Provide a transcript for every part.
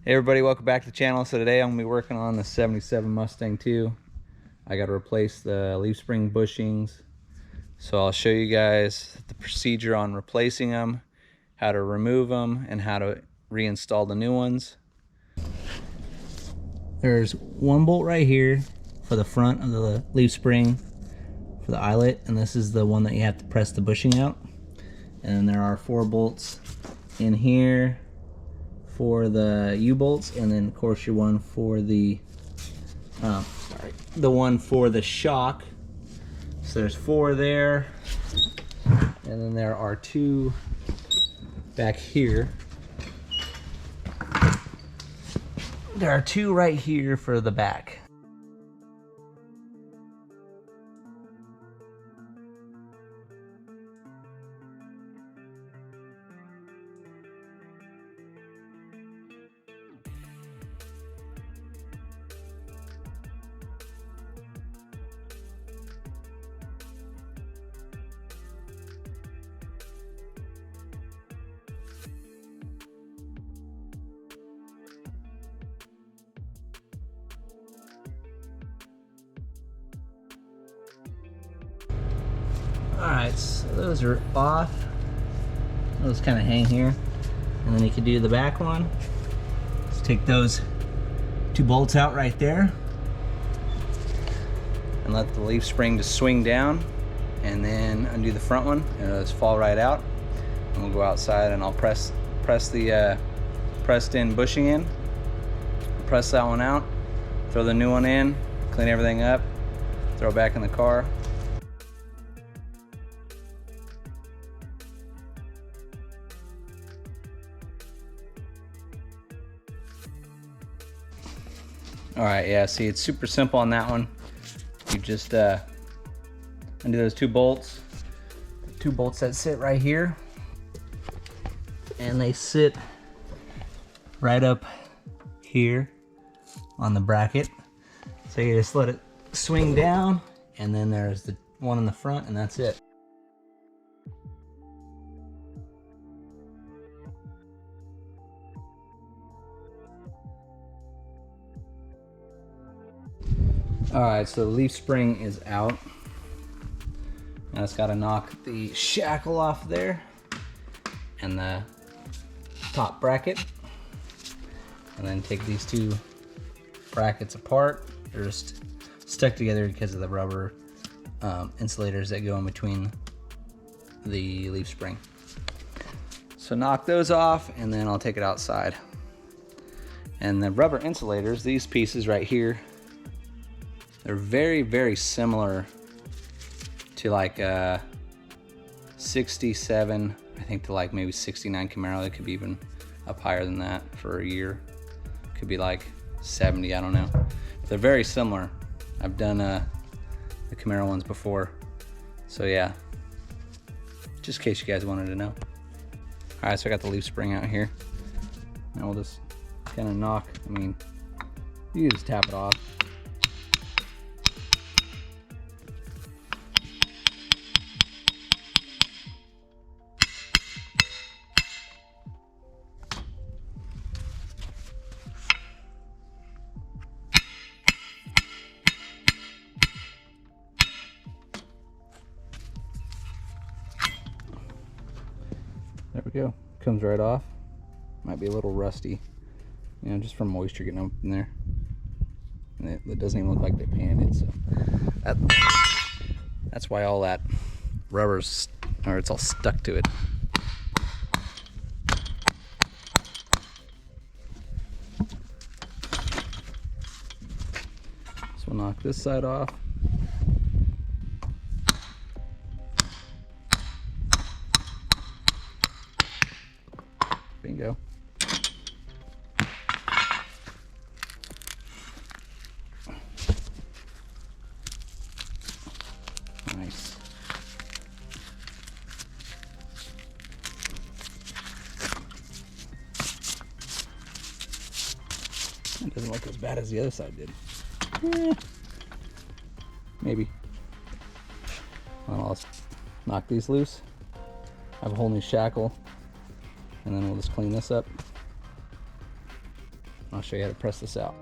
Hey everybody, welcome back to the channel. So today I'm going to be working on the 77 Mustang II. I got to replace the leaf spring bushings. So I'll show you guys the procedure on replacing them, how to remove them, and how to reinstall the new ones. There's one bolt right here for the front of the leaf spring for the eyelet, and this is the one that you have to press the bushing out. And then there are 4 bolts in here for the U-bolts, and then of course your one for the one for the shock. So there's 4 there, and then there are 2 back here. There are 2 right here for the back. Alright, so those are off. Those kind of hang here. And then you can do the back one. Let's take those 2 bolts out right there. And let the leaf spring just swing down. And then undo the front one. And it'll just fall right out. And we'll go outside and I'll press the pressed in bushing in. Press that one out. Throw the new one in. Clean everything up. Throw it back in the car. Alright, yeah, see, it's super simple on that one. You just undo those 2 bolts. The 2 bolts that sit right here. And they sit right up here on the bracket. So you just let it swing down, and then there's the one in the front, and that's it. Alright, so the leaf spring is out. Now it's got to knock the shackle off there and the top bracket, and then take these 2 brackets apart. They're just stuck together because of the rubber insulators that go in between the leaf spring. So knock those off, and then I'll take it outside. And the rubber insulators, these pieces right here, they're very, very similar to like 67, I think, to like maybe 69 Camaro. They could be even up higher than that for a year. Could be like 70, I don't know. They're very similar. I've done the Camaro ones before. So yeah, just in case you guys wanted to know. All right, so I got the leaf spring out here. Now we'll just kind of knock, I mean, you can just tap it off. There we go. Comes right off. Might be a little rusty, you know, just from moisture getting up in there. And it doesn't even look like they painted it, so that's why all that rubber's, or it's all stuck to it. So we'll knock this side off. Bingo. Nice. It doesn't look as bad as the other side did. Maybe. Well, I'll knock these loose. I have a whole new shackle, and then we'll just clean this up. I'll show you how to press this out.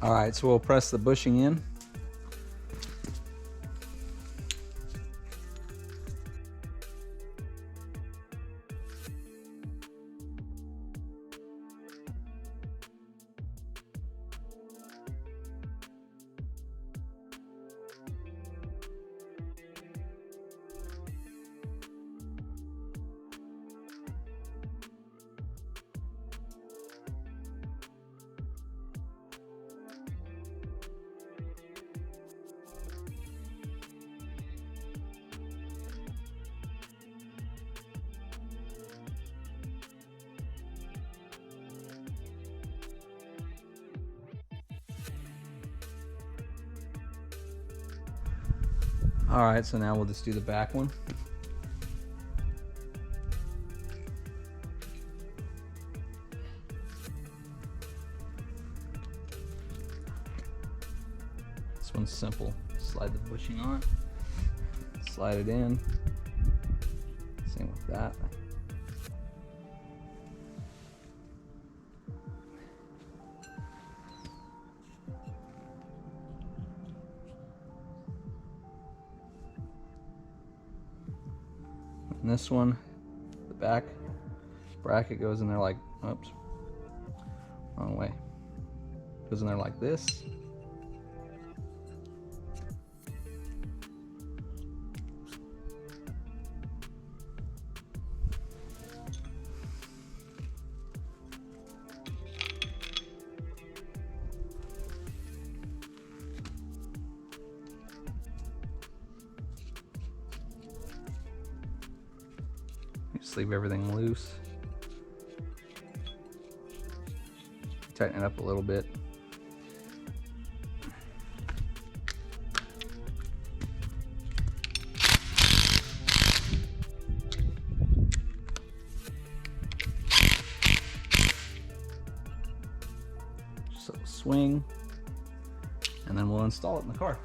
All right, so we'll press the bushing in. All right, so now we'll just do the back one. This one's simple. Slide the bushing on, slide it in. Same with that. And this one, the back bracket goes in there like, oops, wrong way. Goes in there like this. Just leave everything loose. Tighten it up a little bit. swing, and then we'll install it in the car.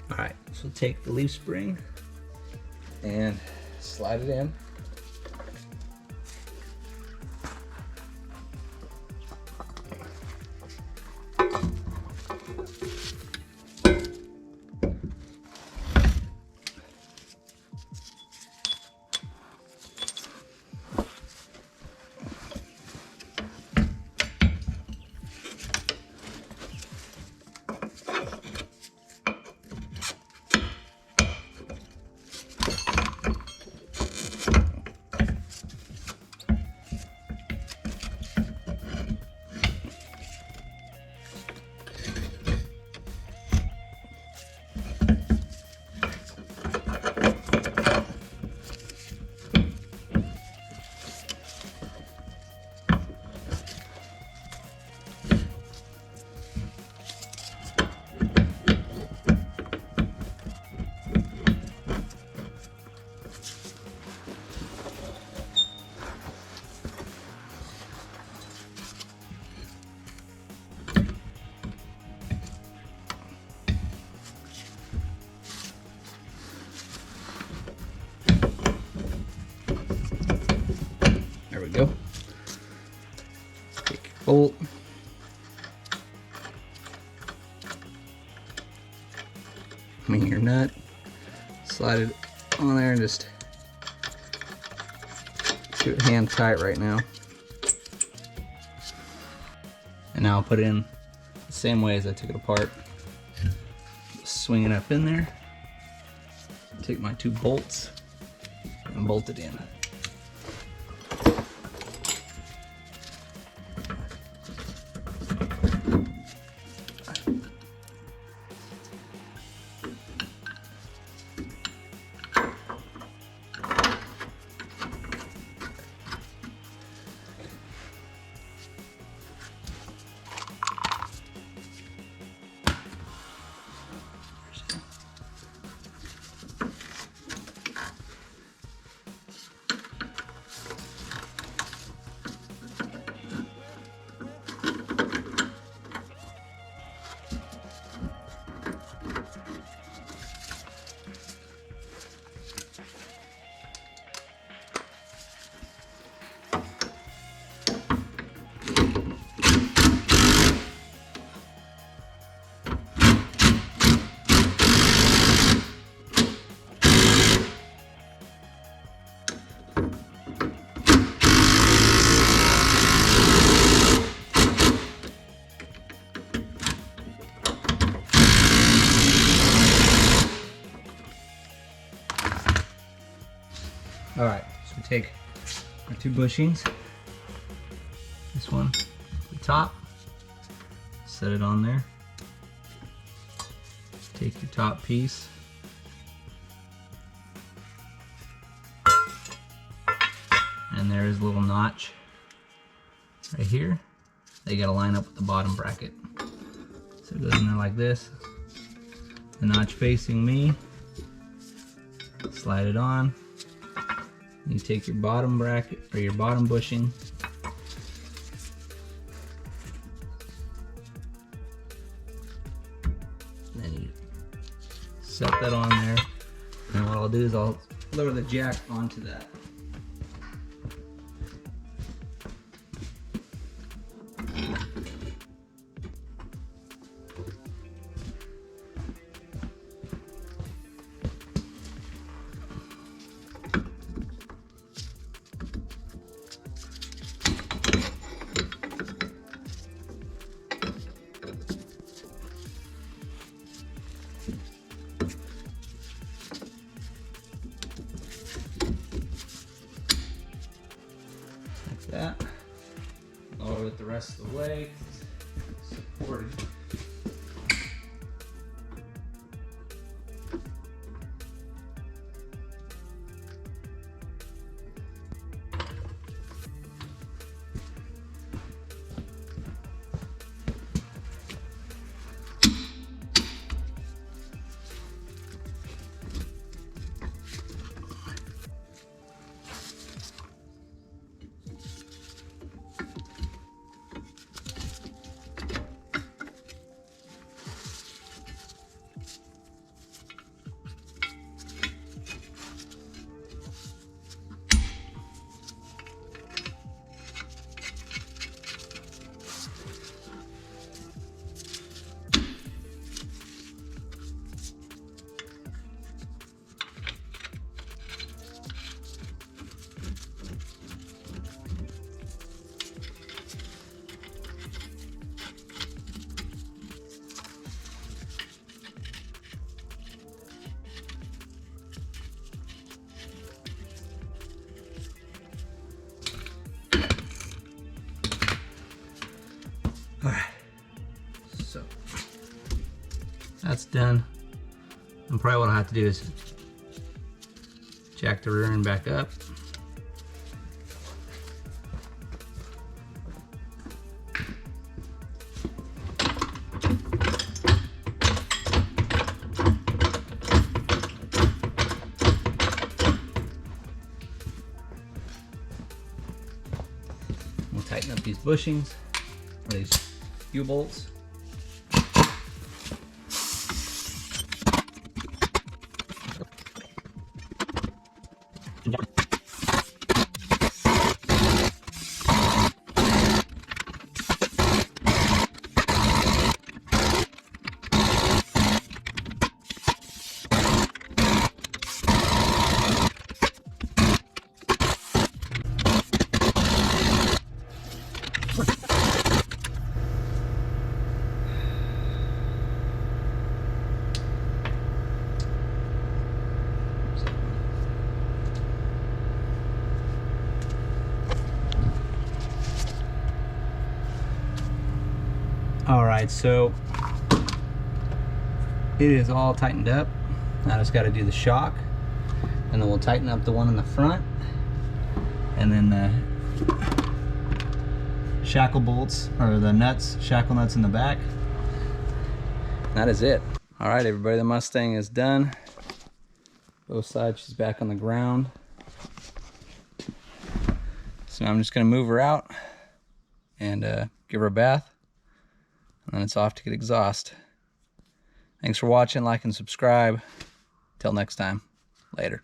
All right, so take the leaf spring and slide it in. There we go. Take your bolt. Your nut. Slide it on there and just do it hand tight right now. And now I'll put it in the same way as I took it apart. Swing it up in there. Take my 2 bolts and bolt it in. All right, so we take our 2 bushings. This one, the top, set it on there. Take your top piece, and there is a little notch right here. They gotta line up with the bottom bracket. So it goes in there like this. The notch facing me. Slide it on. You take your bottom bracket or your bottom bushing, and then you set that on there. And what I'll do is I'll lower the jack onto that. That. Lower it the rest of the way. Supported. done. And probably what I'll have to do is jack the rear end back up. We'll tighten up these bushings, or these U-bolts. All right, so it is all tightened up. I just got to do the shock, and then we'll tighten up the one in the front, and then the shackle bolts, or the nuts, shackle nuts in the back. That is it. All right, everybody, the Mustang is done. Both sides, she's back on the ground. So now I'm just gonna move her out and give her a bath. And then it's off to get exhaust. Thanks for watching, like and subscribe. Till next time, later.